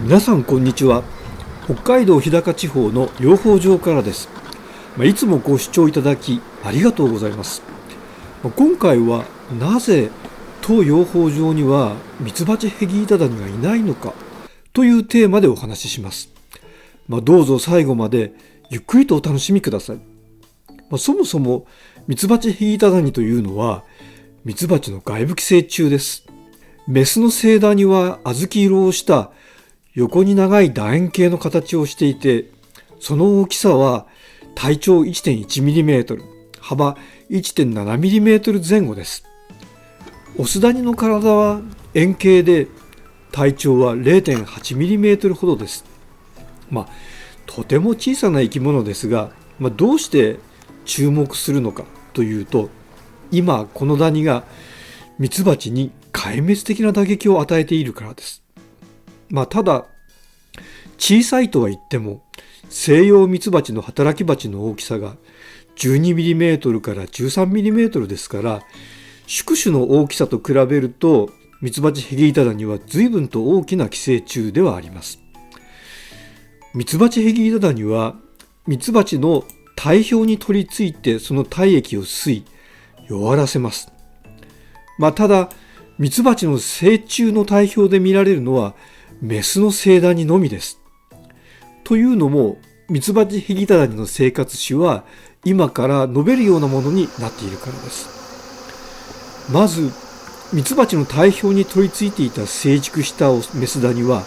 皆さんこんにちは。北海道日高地方の養蜂場からです。いつもご視聴いただきありがとうございます。今回はなぜ当養蜂場にはミツバチヘギイタダニがいないのかというテーマでお話しします。どうぞ最後までゆっくりとお楽しみください。そもそもミツバチヘギイタダニというのはミツバチの外部寄生虫です。メスの星ダニは小豆色をした横に長い楕円形の形をしていて、その大きさは体長 1.1mm、幅 1.7mm 前後です。オスダニの体は円形で体長は 0.8mm ほどです。とても小さな生き物ですが、どうして注目するのかというと、今このダニがミツバチに壊滅的な打撃を与えているからです。ただ小さいとは言っても西洋ミツバチの働き蜂の大きさが 12mm から 13mm ですから、宿主の大きさと比べるとミツバチヘギイタダニは随分と大きな寄生虫ではあります。ミツバチヘギイタダニはミツバチの体表に取り付いてその体液を吸い弱らせます。ただミツバチの成虫の体表で見られるのはメスの星ダニのみです。というのもミツバチヘギイタダニの生活史は今から述べるようなものになっているからです。まずミツバチの体表に取り付いていた成熟したメスダニは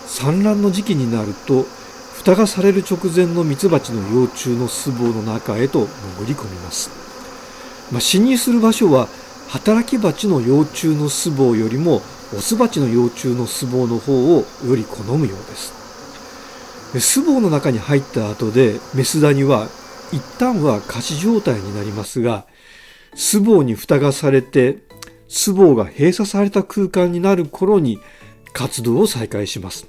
産卵の時期になると蓋がされる直前のミツバチの幼虫の巣房の中へと潜り込みます。侵入する場所は働き蜂の幼虫の巣房よりもオスバチの幼虫の巣房の方をより好むようです。巣房の中に入った後でメスダニは一旦は仮死状態になりますが、巣房に蓋がされて巣房が閉鎖された空間になる頃に活動を再開します。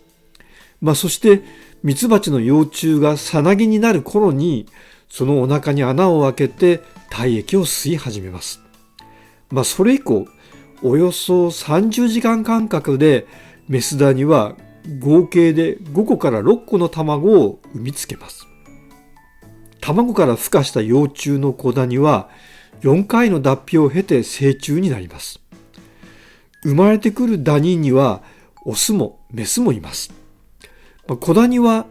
そしてミツバチの幼虫がさなぎになる頃にそのお腹に穴を開けて体液を吸い始めます。それ以降およそ30時間間隔でメスダニは合計で5個から6個の卵を産みつけます。卵から孵化した幼虫の子ダニは4回の脱皮を経て成虫になります。生まれてくるダニにはオスもメスもいます。子ダニは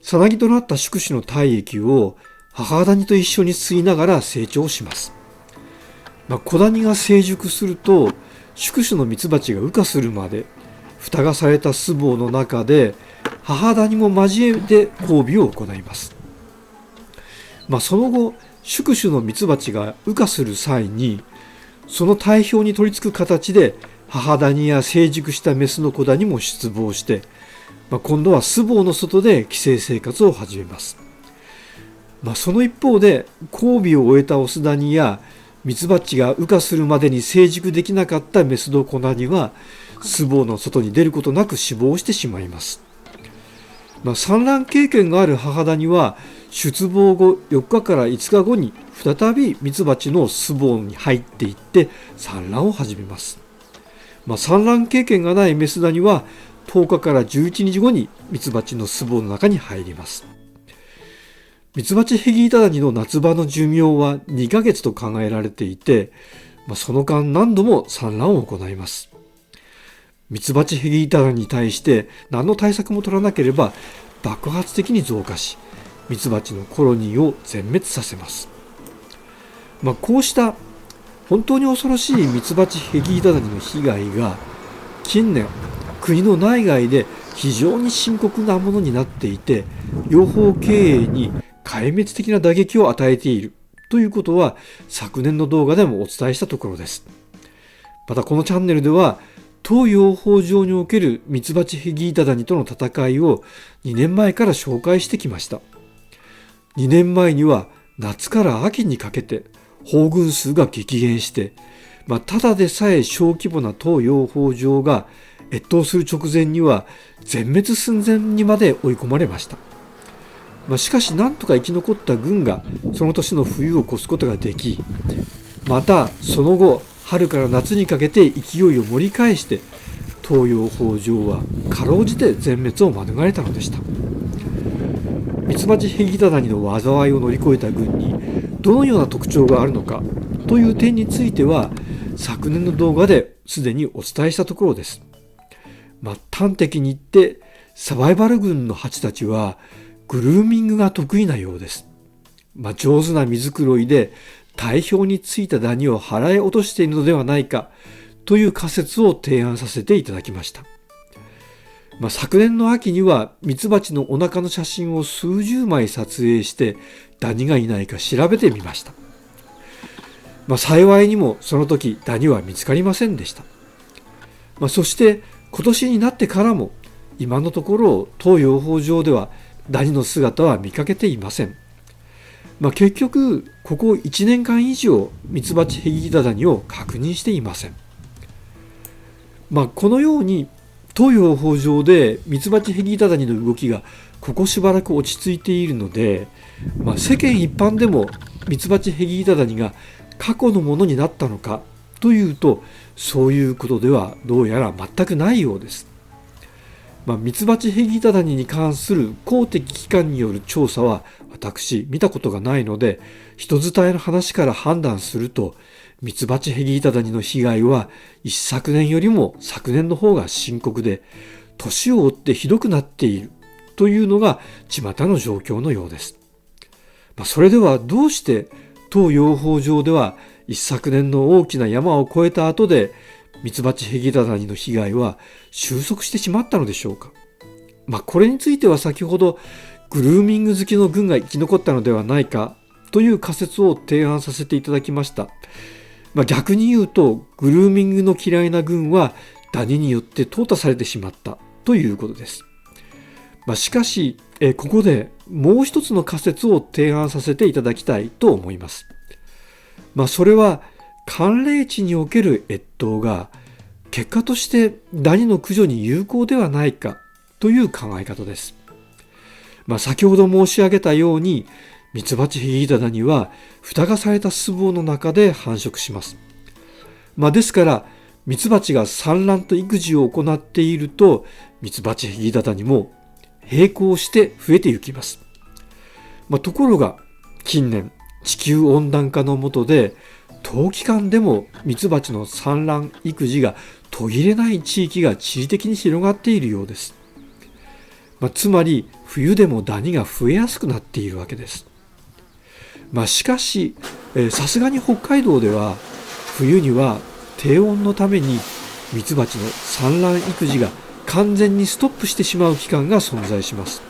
さなぎとなった宿主の体液を母ダニと一緒に吸いながら成長します。子ダニが成熟すると宿主のミツバチが羽化するまで蓋がされた巣房の中で母ダニも交えて交尾を行います。その後宿主のミツバチが羽化する際にその体表に取り付く形で母ダニや成熟したメスの子ダニも出房して、今度は巣房の外で寄生生活を始めます。その一方で交尾を終えたオスダニやミツバチが羽化するまでに成熟できなかったメスの子ダニは巣房の外に出ることなく死亡してしまいます。産卵経験がある母ダニは出房後4日から5日後に再びミツバチの巣房に入っていって産卵を始めます。産卵経験がないメスダニは10日から11日後にミツバチの巣房の中に入ります。ミツバチヘギイタダニの夏場の寿命は2ヶ月と考えられていて、その間何度も産卵を行います。ミツバチヘギイタダニに対して何の対策も取らなければ爆発的に増加し、ミツバチのコロニーを全滅させます。こうした本当に恐ろしいミツバチヘギイタダニの被害が近年国の内外で非常に深刻なものになっていて、養蜂経営に壊滅的な打撃を与えているということは昨年の動画でもお伝えしたところです。またこのチャンネルでは当養蜂場におけるミツバチヘギイタダニとの戦いを2年前から紹介してきました。2年前には夏から秋にかけて蜂群数が激減して、ただでさえ小規模な当養蜂場が越冬する直前には全滅寸前にまで追い込まれました。しかしなんとか生き残った群がその年の冬を越すことができ、またその後春から夏にかけて勢いを盛り返して東洋北条はかろうじて全滅を免れたのでした。ミツバチヘギタダニの災いを乗り越えた軍にどのような特徴があるのかという点については昨年の動画ですでにお伝えしたところです。端的に言ってサバイバル軍のハチたちはグルーミングが得意なようです。上手な水黒いで体表についたダニを払い落としているのではないかという仮説を提案させていただきました。昨年の秋にはミツバチのお腹の写真を数十枚撮影してダニがいないか調べてみました。幸いにもその時ダニは見つかりませんでした。そして今年になってからも今のところ東養蜂場ではダニの姿は見かけていません。結局ここ1年間以上ミツバチヘギギタダニを確認していません。このように東洋北条でミツバチヘギギタダニの動きがここしばらく落ち着いているので、世間一般でもミツバチヘギギタダニが過去のものになったのかというとそういうことではどうやら全くないようです。ミツバチヘギギタダニに関する公的機関による調査は私見たことがないので人伝えの話から判断するとミツバチヘギギタダニの被害は一昨年よりも昨年の方が深刻で年を追ってひどくなっているというのが巷の状況のようです。それではどうして当養蜂場では一昨年の大きな山を越えた後でミツバチヘギギタダニの被害は収束してしまったのでしょうか。これについては先ほどグルーミング好きの軍が生き残ったのではないかという仮説を提案させていただきました。逆に言うとグルーミングの嫌いな軍はダニによって淘汰されてしまったということです。しかしここでもう一つの仮説を提案させていただきたいと思います。それは寒冷地における越冬が結果としてダニの駆除に有効ではないかという考え方です。先ほど申し上げたようにミツバチヘギギタダニは蓋がされた巣房の中で繁殖します。ですからミツバチが産卵と育児を行っているとミツバチヘギギタダニも並行して増えていきます。ところが近年地球温暖化の下で冬期間でもミツバチの産卵育児が途切れない地域が地理的に広がっているようです。つまり冬でもダニが増えやすくなっているわけです。しかしさすがに北海道では冬には低温のためにミツバチの産卵育児が完全にストップしてしまう期間が存在します。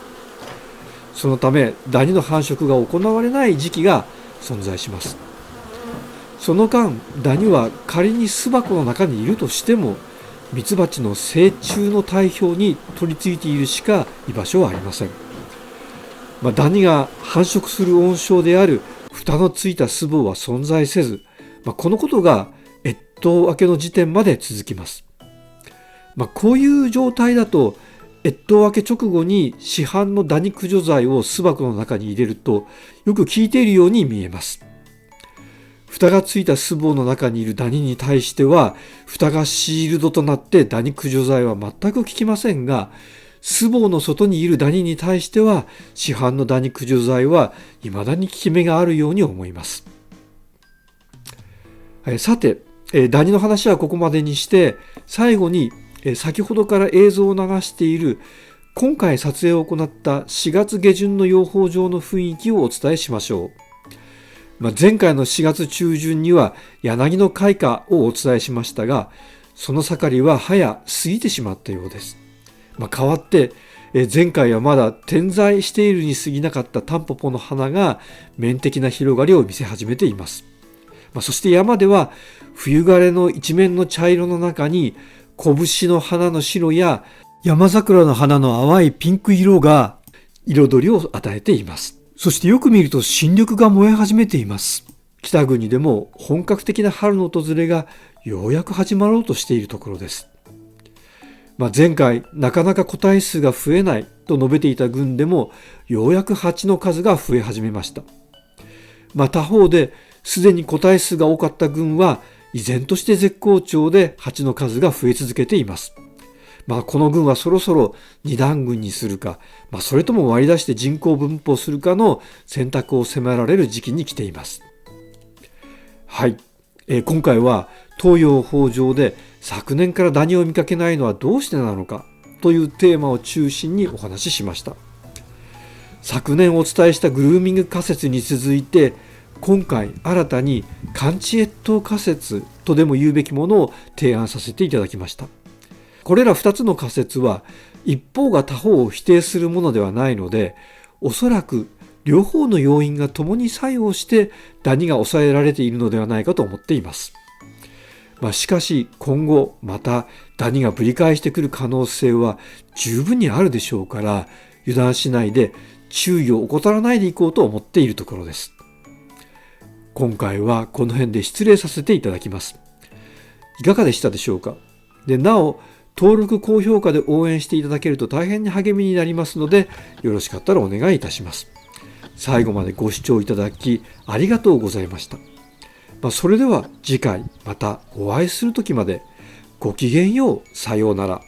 そのためダニの繁殖が行われない時期が存在します。その間ダニは仮に巣箱の中にいるとしてもミツバチの成虫の体表に取り付いているしか居場所はありません。ダニが繁殖する温床である蓋のついた巣房は存在せず、このことが越冬明けの時点まで続きます。こういう状態だと越冬明け直後に市販のダニ駆除剤を巣箱の中に入れるとよく効いているように見えます。蓋がついた巣房の中にいるダニに対しては蓋がシールドとなってダニ駆除剤は全く効きませんが、巣房の外にいるダニに対しては市販のダニ駆除剤は未だに効き目があるように思います。さてダニの話はここまでにして最後に先ほどから映像を流している今回撮影を行った4月下旬の養蜂場の雰囲気をお伝えしましょう。前回の4月中旬には柳の開花をお伝えしましたが、その盛りは早過ぎてしまったようです。代わって前回はまだ点在しているに過ぎなかったタンポポの花が面的な広がりを見せ始めています。そして山では冬枯れの一面の茶色の中に拳の花の白や山桜の花の淡いピンク色が彩りを与えています。そしてよく見ると新緑が燃え始めています。北国でも本格的な春の訪れがようやく始まろうとしているところです。前回なかなか個体数が増えないと述べていた群でもようやく蜂の数が増え始めました。他方ですでに個体数が多かった群は依然として絶好調で蜂の数が増え続けています。この軍はそろそろ二段軍にするか、それとも割り出して人口分布するかの選択を迫られる時期に来ています。はい、今回は東洋北条で昨年からダニを見かけないのはどうしてなのかというテーマを中心にお話ししました。昨年お伝えしたグルーミング仮説に続いて、今回新たにカンチエット仮説とでも言うべきものを提案させていただきました。これら2つの仮説は一方が他方を否定するものではないので、おそらく両方の要因が共に作用してダニが抑えられているのではないかと思っています。しかし今後またダニがぶり返してくる可能性は十分にあるでしょうから、油断しないで注意を怠らないでいこうと思っているところです。今回はこの辺で失礼させていただきます。いかがでしたでしょうか。なお登録高評価で応援していただけると大変に励みになりますので、よろしかったらお願いいたします。最後までご視聴いただきありがとうございました。それでは次回またお会いする時までごきげんよう。さようなら。